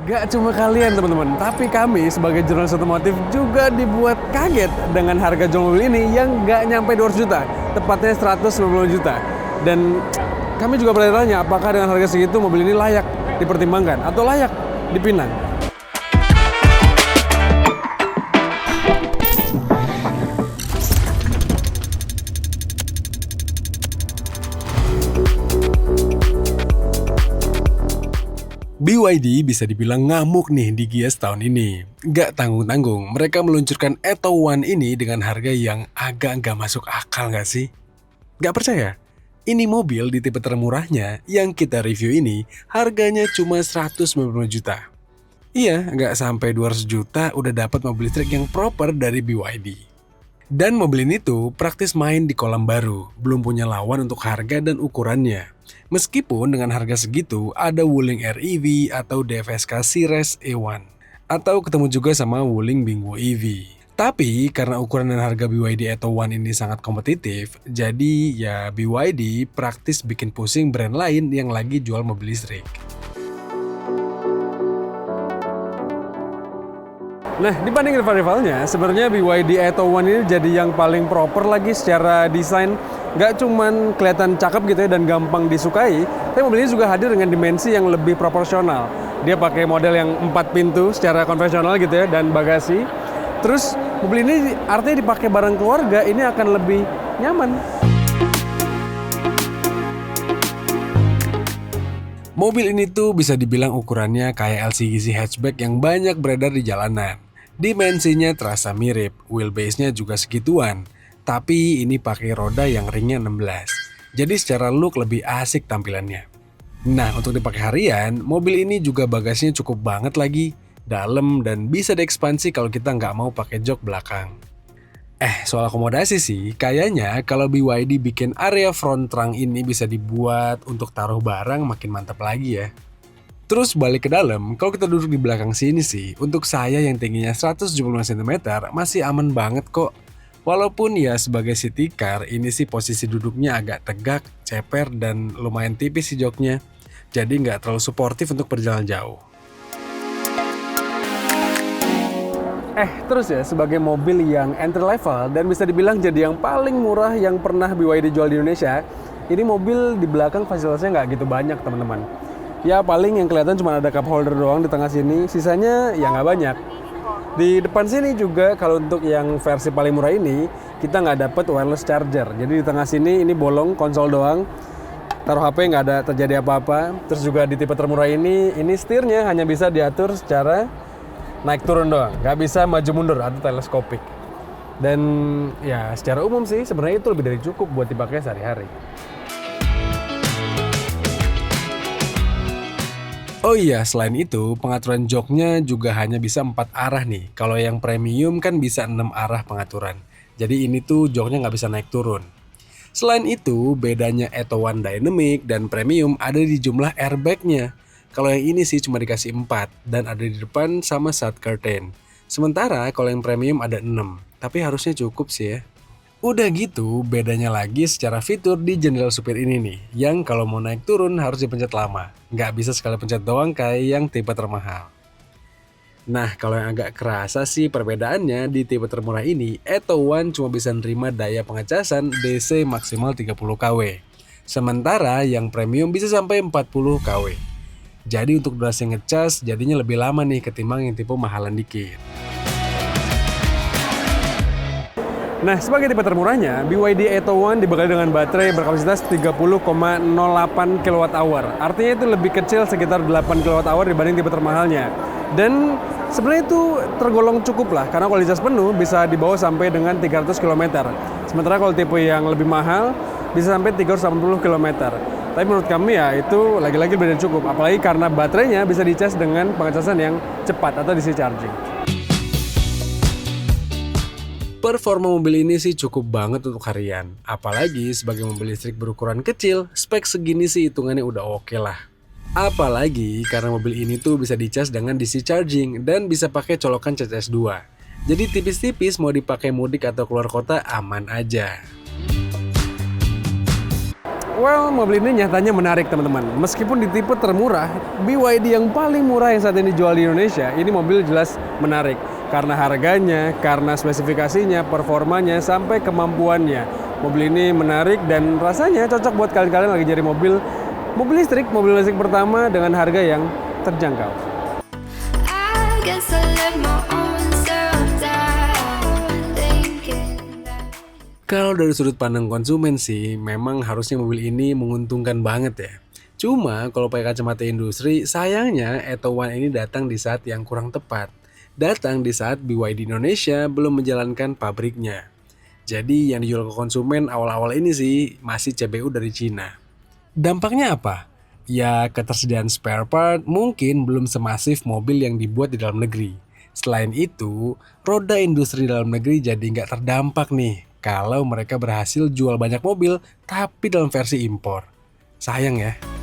Gak cuma kalian teman-teman, tapi kami sebagai jurnalis otomotif juga dibuat kaget dengan harga jual mobil ini yang gak nyampe 200 juta, tepatnya 190 juta. Dan kami juga bertanya apakah dengan harga segitu mobil ini layak dipertimbangkan atau layak dipinang. BYD bisa dibilang ngamuk nih di Gias tahun ini. Gak tanggung-tanggung, mereka meluncurkan Atto One ini dengan harga yang agak gak masuk akal gak sih? Gak percaya? Ini mobil di tipe termurahnya yang kita review ini harganya cuma 190 juta. Iya, gak sampai 200 juta udah dapat mobil listrik yang proper dari BYD. Dan mobil ini tuh praktis main di kolam baru, belum punya lawan untuk harga dan ukurannya. Meskipun dengan harga segitu ada Wuling REV atau DFSK Series E1 atau ketemu juga sama Wuling Bingwo EV. Tapi karena ukuran dan harga BYD Atto One ini sangat kompetitif, jadi ya BYD praktis bikin pusing brand lain yang lagi jual mobil listrik. Nah, dibanding rival-rivalnya, sebenarnya BYD Atto One ini jadi yang paling proper lagi secara desain. Gak cuman kelihatan cakep gitu ya dan gampang disukai, tapi mobil ini juga hadir dengan dimensi yang lebih proporsional. Dia pakai model yang 4 pintu secara konvensional gitu ya dan bagasi. Terus mobil ini artinya dipakai bareng keluarga ini akan lebih nyaman. Mobil ini tuh bisa dibilang ukurannya kayak LCGC hatchback yang banyak beredar di jalanan. Dimensinya terasa mirip, wheelbase-nya juga segituan. Tapi ini pakai roda yang ringnya 16. Jadi secara look lebih asik tampilannya. Nah, untuk dipakai harian, mobil ini juga bagasinya cukup banget lagi. Dalam dan bisa diekspansi kalau kita nggak mau pakai jok belakang. Soal akomodasi sih, kayaknya kalau BYD bikin area front trunk ini bisa dibuat untuk taruh barang makin mantap lagi ya. Terus balik ke dalam, kalau kita duduk di belakang sini sih, untuk saya yang tingginya 175 cm masih aman banget kok. Walaupun ya sebagai city car, ini sih posisi duduknya agak tegak, ceper, dan lumayan tipis sih joknya. Jadi nggak terlalu suportif untuk perjalanan jauh. Terus ya, sebagai mobil yang entry level dan bisa dibilang jadi yang paling murah yang pernah BYD jual di Indonesia, ini mobil di belakang fasilitasnya nggak gitu banyak teman-teman. Ya paling yang kelihatan cuma ada cup holder doang di tengah sini, sisanya ya nggak banyak. Di depan sini juga kalau untuk yang versi paling murah ini, kita nggak dapat wireless charger. Jadi di tengah sini ini bolong, konsol doang, taruh HP nggak ada terjadi apa-apa. Terus juga di tipe termurah ini setirnya hanya bisa diatur secara naik turun doang, nggak bisa maju mundur atau teleskopik. Dan ya secara umum sih sebenarnya itu lebih dari cukup buat dipakai sehari-hari. Oh iya, selain itu pengaturan joknya juga hanya bisa 4 arah nih. Kalau yang premium kan bisa 6 arah pengaturan. Jadi ini tuh joknya nggak bisa naik turun. Selain itu, bedanya Atto One Dynamic dan Premium ada di jumlah airbagnya. Kalau yang ini sih cuma dikasih 4 dan ada di depan sama side curtain. Sementara kalau yang premium ada 6, tapi harusnya cukup sih ya. Udah gitu, bedanya lagi secara fitur di jendela supir ini nih, yang kalau mau naik turun harus dipencet lama. Nggak bisa sekali pencet doang kayak yang tipe termahal. Nah, kalau yang agak kerasa sih perbedaannya di tipe termurah ini, Atto One cuma bisa nerima daya pengecasan DC maksimal 30 kW. Sementara yang premium bisa sampai 40 kW. Jadi untuk durasi ngecas jadinya lebih lama nih ketimbang yang tipe mahalan dikit. Nah, sebagai tipe termurahnya, BYD Atto One dibekali dengan baterai berkapasitas 30,08 kWh. Artinya itu lebih kecil sekitar 8 kWh dibanding tipe termahalnya. Dan sebenarnya itu tergolong cukup lah, karena kalau dicas penuh bisa dibawa sampai dengan 300 km. Sementara kalau tipe yang lebih mahal bisa sampai 380 km. Tapi menurut kami ya itu lagi-lagi lebih dari cukup, apalagi karena baterainya bisa dicas dengan pengecasan yang cepat atau DC charging. Performa mobil ini sih cukup banget untuk harian, apalagi sebagai mobil listrik berukuran kecil, spek segini sih hitungannya udah oke lah. Apalagi karena mobil ini tuh bisa dicas dengan DC charging dan bisa pakai colokan CCS2. Jadi tipis-tipis mau dipakai mudik atau keluar kota aman aja. Well, mobil ini nyatanya menarik teman-teman. Meskipun di tipe termurah, BYD yang paling murah yang saat ini dijual di Indonesia, ini mobil jelas menarik. Karena harganya, karena spesifikasinya, performanya, sampai kemampuannya. Mobil ini menarik dan rasanya cocok buat kalian-kalian lagi cari mobil listrik pertama dengan harga yang terjangkau. I guess I let my own self down, thinking that Kalau dari sudut pandang konsumen sih, memang harusnya mobil ini menguntungkan banget ya. Cuma kalau pakai kacamata industri, sayangnya Atto One ini datang di saat yang kurang tepat. Datang di saat BYD Indonesia belum menjalankan pabriknya. Jadi yang dijual ke konsumen awal-awal ini sih masih CBU dari Cina. Dampaknya apa? Ya ketersediaan spare part mungkin belum semasif mobil yang dibuat di dalam negeri. Selain itu, roda industri dalam negeri jadi nggak terdampak nih kalau mereka berhasil jual banyak mobil tapi dalam versi impor. Sayang ya.